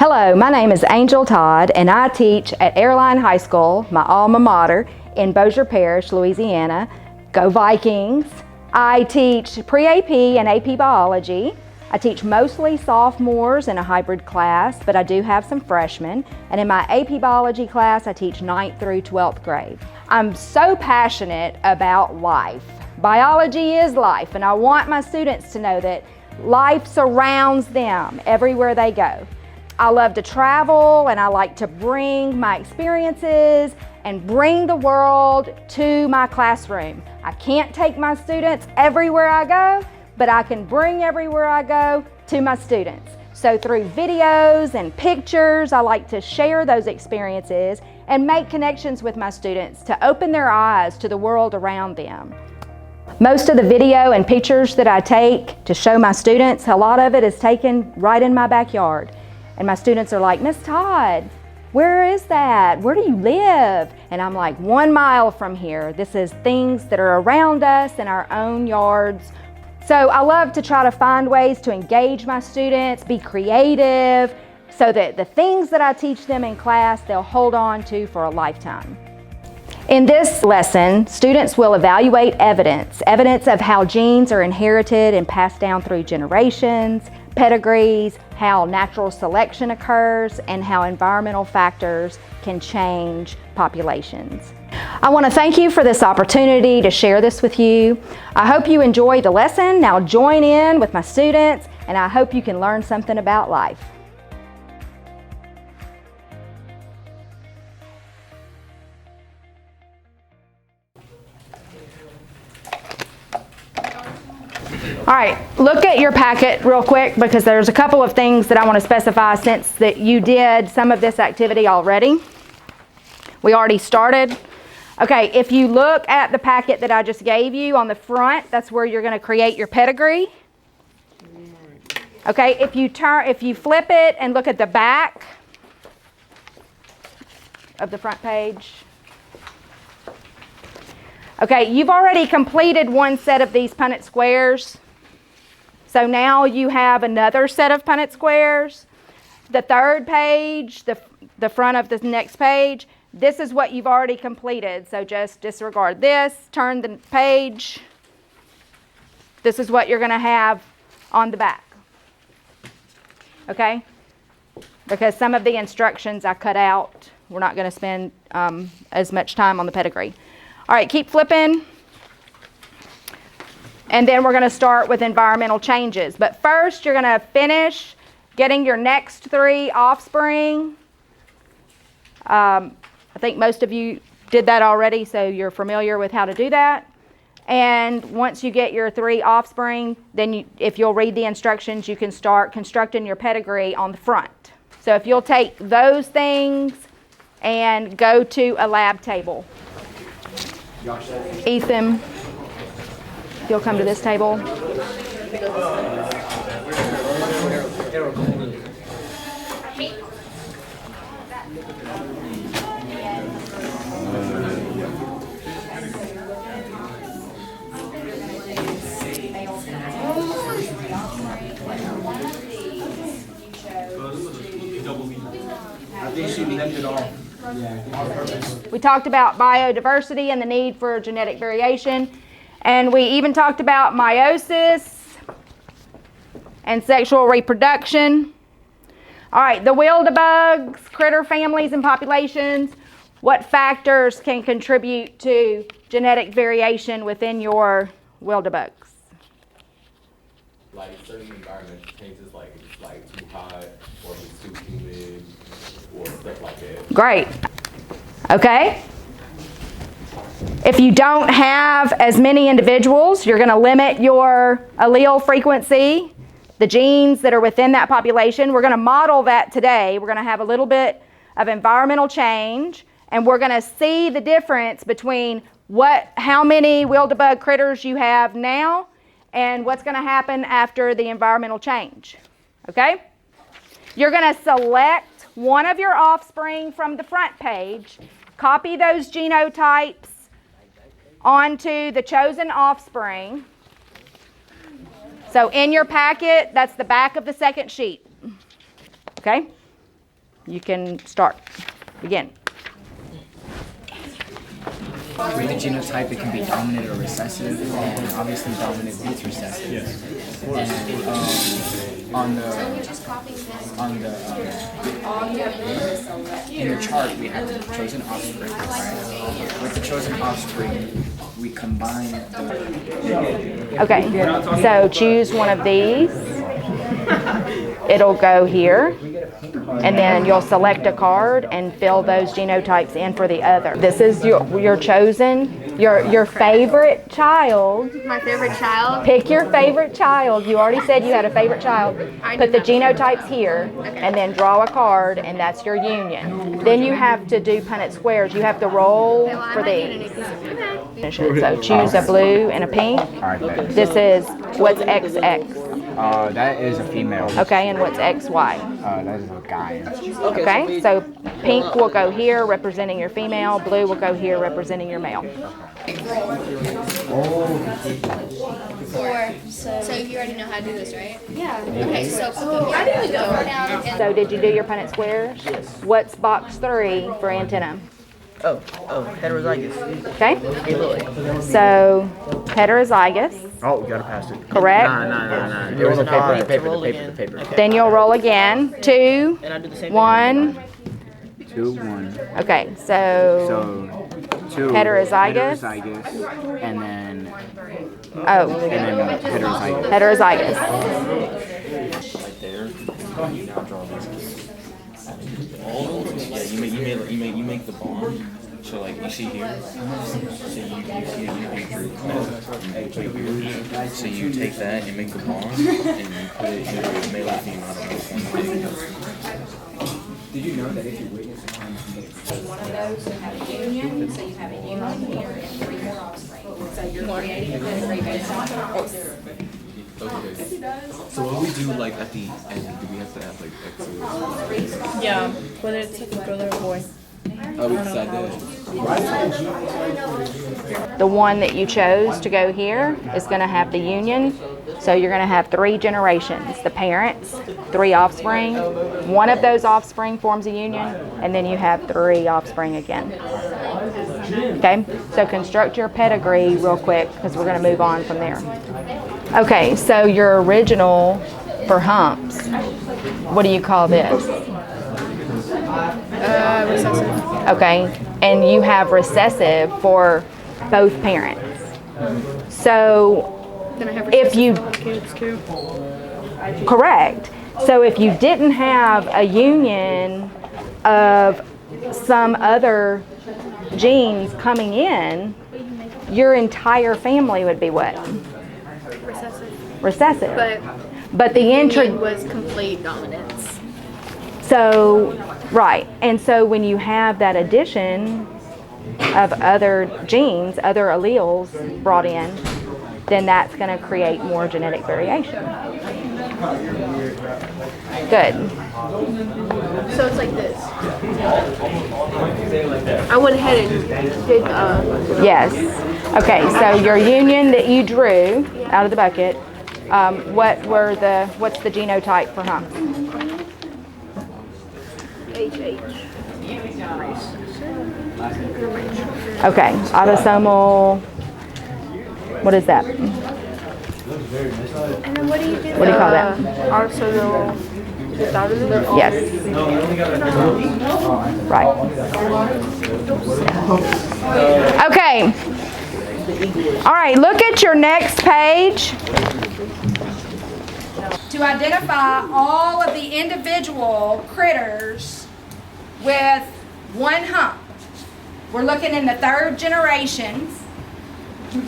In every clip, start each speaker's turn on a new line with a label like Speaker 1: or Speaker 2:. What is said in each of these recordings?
Speaker 1: Hello, my name is Angel Todd, and I teach at Airline High School, my alma mater, in Bossier Parish, Louisiana. Go Vikings! I teach pre-AP and AP biology. I teach mostly sophomores in a hybrid class, but I do have some freshmen. And in my AP biology class, I teach 9th through 12th grade. I'm so passionate about life. Biology is life, and I want my students to know that life surrounds them everywhere they go. I love to travel, and I like to bring my experiences and bring the world to my classroom. I can't take my students everywhere I go, but I can bring everywhere I go to my students. So through videos and pictures, I like to share those experiences and make connections with my students to open their eyes to the world around them. Most of the video and pictures that I take to show my students, a lot of it is taken right in my backyard. And my students are like, "Miss Todd, where is that? Where do you live?" And I'm like, 1 mile from here. This is things that are around us in our own yards. So I love to try to find ways to engage my students, be creative, so that the things that I teach them in class, they'll hold on to for a lifetime. In this lesson, students will evaluate evidence of how genes are inherited and passed down through generations, pedigrees, how natural selection occurs, and how environmental factors can change populations. I want to thank you for this opportunity to share this with you. I hope you enjoyed the lesson. Now join in with my students, and I hope you can learn something about life. All right, look at your packet real quick because there's a couple of things that I want to specify since that you did some of this activity already. We already started. Okay, if you look at the packet that I just gave you on the front, that's where you're going to create your pedigree. Okay, if you flip it and look at the back of the front page. Okay, you've already completed one set of these Punnett squares. So now you have another set of Punnett squares. The third page, the front of the next page, this is what you've already completed. So just disregard this, turn the page. This is what you're going to have on the back. Okay? Because some of the instructions I cut out, we're not going to spend as much time on the pedigree. All right, keep flipping. And then we're going to start with environmental changes. But first, you're going to finish getting your next 3 offspring. I think most of you did that already, so you're familiar with how to do that. And once you get your 3 offspring, then if you'll read the instructions, you can start constructing your pedigree on the front. So if you'll take those things and go to a lab table. Ethan, if you'll come to this table. We talked about biodiversity and the need for genetic variation, and we even talked about meiosis and sexual reproduction. All right, the wildebugs, critter families and populations, what factors can contribute to genetic variation within your wildebugs?
Speaker 2: Like certain environmental changes, like if it's like too hot or if it's too humid or stuff like that.
Speaker 1: Great. Okay. If you don't have as many individuals, you're going to limit your allele frequency, the genes that are within that population. We're going to model that today. We're going to have a little bit of environmental change, and we're going to see the difference between how many wildebug critters you have now and what's going to happen after the environmental change. Okay? You're going to select one of your offspring from the front page, copy those genotypes onto the chosen offspring. So in your packet, that's the back of the second sheet. Okay? You can start. Begin.
Speaker 3: With the genotype, it can be dominant or recessive, and obviously dominant beats recessive. And in the chart, we have the chosen offspring. Right? With the chosen offspring, we combine the...
Speaker 1: Okay, so choose one of these. It'll go here. And then you'll select a card and fill those genotypes in for the other. This is your chosen, your favorite child.
Speaker 4: My favorite child?
Speaker 1: Pick your favorite child. You already said you had a favorite child. Put the genotypes here and then draw a card, and that's your union. Then you have to do Punnett squares. You have to roll for these. So choose a blue and a pink. This is, what's XX?
Speaker 3: That is a female.
Speaker 1: Okay, and what's XY?
Speaker 3: That is a guy.
Speaker 1: Okay, so pink will go here representing your female, blue will go here representing your male.
Speaker 4: 4. So you already know how to do this, right? Yeah. Okay, so I didn't go down and
Speaker 1: So did you do your Punnett squares? Yes. What's box 3 for antenna?
Speaker 5: Heterozygous.
Speaker 1: Okay. So heterozygous,
Speaker 5: Oh, you gotta pass it.
Speaker 1: correct?
Speaker 5: Nah. There was a paper, the paper.
Speaker 1: Then you'll roll again. 2,
Speaker 5: And I do the same
Speaker 1: 1.
Speaker 3: 2, 1.
Speaker 1: Okay, so
Speaker 3: So 2
Speaker 1: Heterozygous.
Speaker 3: and then
Speaker 1: heterozygous.
Speaker 3: heterozygous.
Speaker 2: Right there, you now draw these kids. Yeah, you make the bond. So like you see here, so you drew that. So you take that, you make the bond, and you put it either with male or female. I don't know which one.
Speaker 3: Did you know that if you witness a crime,
Speaker 6: One of those to have a union, so you have a union here and 3 more offspring. So you're creating a pedigree based on X.
Speaker 2: Okay. So what we do like at the end? Do we have to add like X?
Speaker 7: Yeah, whether it's like a girl or a boy.
Speaker 2: Oh, we decided that.
Speaker 1: The one that you chose to go here is going to have the union. So you're going to have 3 generations. The parents, 3 offspring. One of those offspring forms a union, and then you have 3 offspring again. Okay, so construct your pedigree real quick because we're going to move on from there. Okay, so your original for humps, what do you call this?
Speaker 7: Recessive.
Speaker 1: Okay, and you have recessive for both parents. So
Speaker 7: Then I have
Speaker 1: if you,
Speaker 7: kids too.
Speaker 1: correct, so if you didn't have a union of some other genes coming in, your entire family would be what?
Speaker 4: recessive.
Speaker 1: Recessive.
Speaker 4: But
Speaker 1: the
Speaker 4: union was complete dominance.
Speaker 1: So, right, and so when you have that addition of other genes, other alleles brought in, then that's going to create more genetic variation. Good.
Speaker 4: So it's like this. I went ahead and did
Speaker 1: Yes. Okay, so your union that you drew out of the bucket, what's the genotype for hump?
Speaker 4: HH.
Speaker 1: Okay, autosomal, what is that?
Speaker 4: And then what do you do?
Speaker 1: What do you call that?
Speaker 4: Autosomal.
Speaker 1: Yes. Right. Okay. All right, look at your next page. To identify all of the individual critters with one hump. We're looking in the 3rd generations.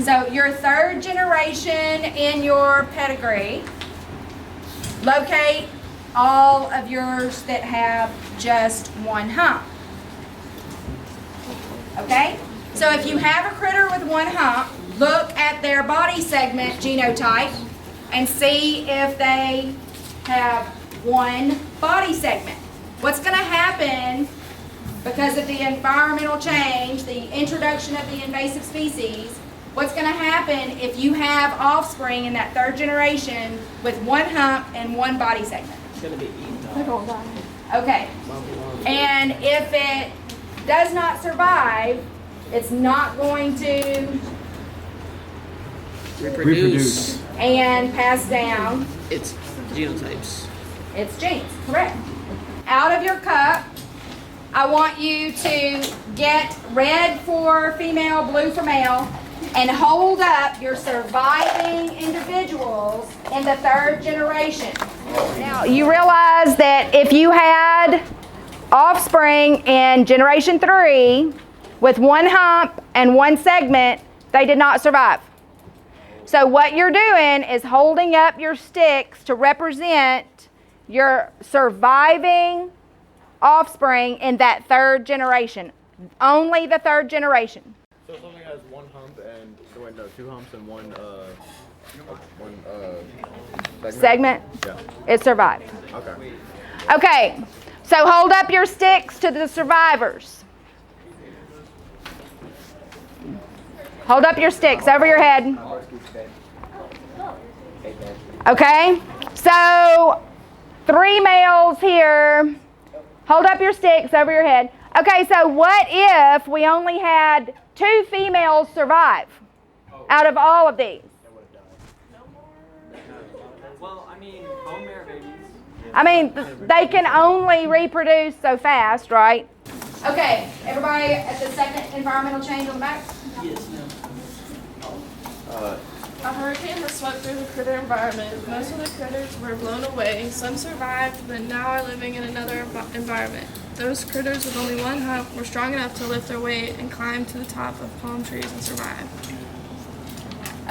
Speaker 1: So your 3rd generation in your pedigree. Locate all of yours that have just one hump. Okay? So if you have a critter with one hump, look at their body segment genotype and see if they have one body segment. What's going to happen because of the environmental change, the introduction of the invasive species, what's going to happen if you have offspring in that 3rd generation with one hump and one body segment?
Speaker 5: It's gonna be eaten.
Speaker 4: They're gonna die.
Speaker 1: Okay. And if it does not survive, it's not going to
Speaker 5: Reproduce.
Speaker 1: and pass down
Speaker 5: It's genotypes.
Speaker 1: its genes. Correct. Out of your cup, I want you to get red for female, blue for male, and hold up your surviving individuals in the third generation. Now, you realize that if you had offspring in generation 3 with one hump and one segment, they did not survive. So what you're doing is holding up your sticks to represent your surviving offspring in that third generation. Only the third generation.
Speaker 8: So if something has one hump and two humps and one
Speaker 1: Segment?
Speaker 8: Yeah.
Speaker 1: It survived.
Speaker 8: Okay.
Speaker 1: Okay, so hold up your sticks to the survivors. Hold up your sticks over your head. Okay, so 3 males here. Hold up your sticks over your head. Okay, so what if we only had 2 females survive out of all of these?
Speaker 9: Well, I mean, bone marrow babies.
Speaker 1: I mean, they can only reproduce so fast, right? Okay, everybody at the second environmental change on the back?
Speaker 9: Yes, no.
Speaker 7: A hurricane has swept through the critter environment. Most of the critters were blown away. Some survived, but now are living in another environment. Those critters with only one hump were strong enough to lift their weight and climb to the top of palm trees and survive.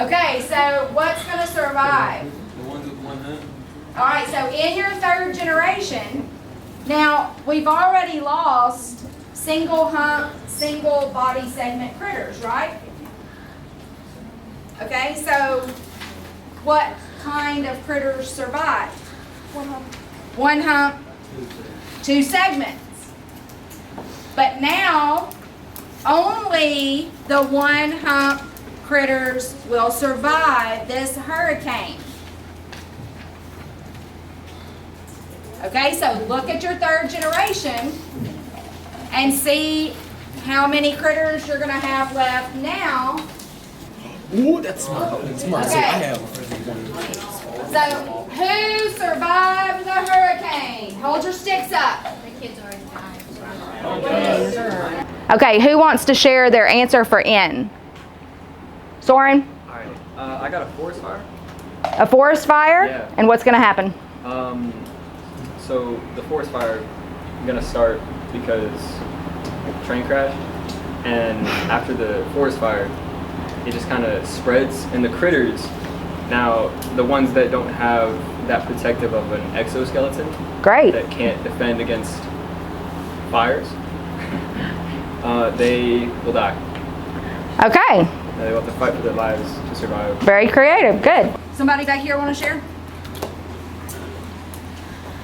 Speaker 1: Okay, so what's going to survive?
Speaker 9: The ones with one hump.
Speaker 1: All right, so in your third generation, now we've already lost single hump, single body segment critters, right? Okay, so what kind of critters survive? One hump, 2 segments. But now, only the one hump critters will survive this hurricane. Okay, so look at your third generation and see how many critters you're going to have left now.
Speaker 3: Ooh, that's smart. That's smart. So I
Speaker 1: Okay.
Speaker 3: have
Speaker 1: So, who survived the hurricane? Hold your sticks up.
Speaker 4: The kids already died.
Speaker 1: Okay, who wants to share their answer for N? Soren?
Speaker 9: Alright, I got a forest fire.
Speaker 1: A forest fire?
Speaker 9: Yeah.
Speaker 1: And what's going to happen?
Speaker 9: So the forest fire gonna start because train crashed, and after the forest fire, it just kind of spreads, and the critters, now the ones that don't have that protective of an exoskeleton,
Speaker 1: Great.
Speaker 9: that can't defend against fires, they will die.
Speaker 1: Okay,
Speaker 9: They will have to fight for their lives to survive.
Speaker 1: very creative. Good. Somebody back here want to share?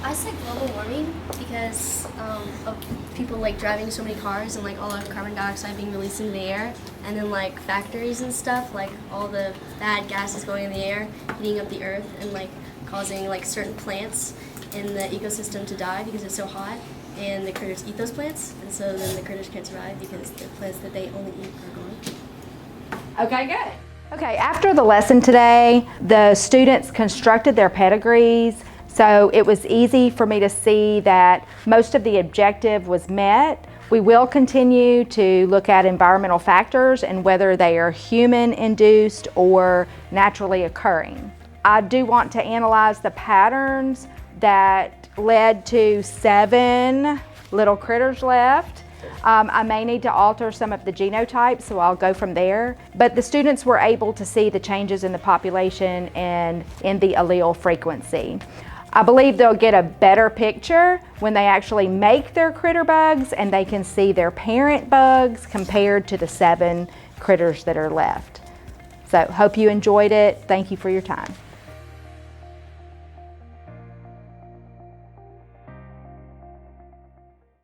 Speaker 10: I said global warming because of people like driving so many cars and like all the carbon dioxide being released into the air, and then like factories and stuff, like all the bad gases going in the air, heating up the earth and like causing like certain plants in the ecosystem to die because it's so hot, and the critters eat those plants, and so then the critters can't survive because the plants that they only eat are gone.
Speaker 1: Okay, good. Okay, after the lesson today, the students constructed their pedigrees, so it was easy for me to see that most of the objective was met. We will continue to look at environmental factors and whether they are human-induced or naturally occurring. I do want to analyze the patterns that led to 7 little critters left. I may need to alter some of the genotypes, so I'll go from there. But the students were able to see the changes in the population and in the allele frequency. I believe they'll get a better picture when they actually make their critter bugs and they can see their parent bugs compared to the 7 critters that are left. So hope you enjoyed it. Thank you for your time.